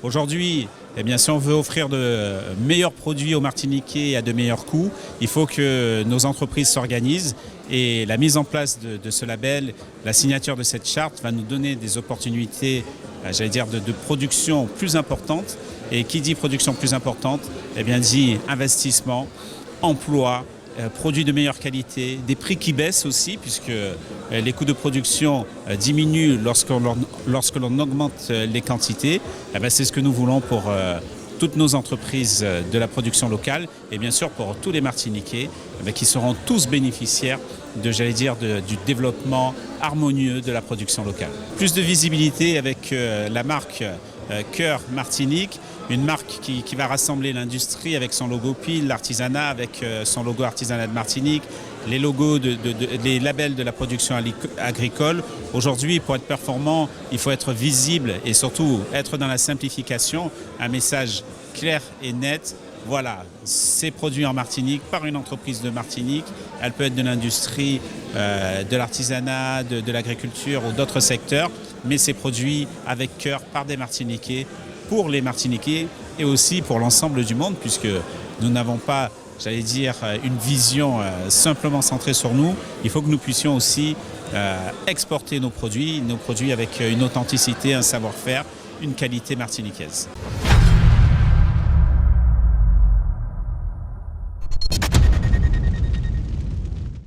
Aujourd'hui, eh bien, si on veut offrir de meilleurs produits aux Martiniquais à de meilleurs coûts, il faut que nos entreprises s'organisent et la mise en place de ce label, la signature de cette charte va nous donner des opportunités, j'allais dire, de production plus importantes. Et qui dit production plus importante, eh bien, dit investissement, emploi, produits de meilleure qualité, des prix qui baissent aussi puisque les coûts de production diminuent lorsque l'on augmente les quantités. C'est ce que nous voulons pour toutes nos entreprises de la production locale et bien sûr pour tous les Martiniquais qui seront tous bénéficiaires du développement harmonieux de la production locale. Plus de visibilité avec la marque Cœur Martinique, une marque qui va rassembler l'industrie avec son logo PIL, l'artisanat avec son logo artisanat de Martinique, les logos les labels de la production agricole. Aujourd'hui, pour être performant, il faut être visible et surtout être dans la simplification, un message clair et net. Voilà, c'est produit en Martinique par une entreprise de Martinique. Elle peut être de l'industrie, de l'artisanat, de l'agriculture ou d'autres secteurs, mais c'est produit avec cœur par des Martiniquais, pour les Martiniquais et aussi pour l'ensemble du monde, puisque nous n'avons pas, j'allais dire, une vision simplement centrée sur nous. Il faut que nous puissions aussi exporter nos produits avec une authenticité, un savoir-faire, une qualité martiniquaise.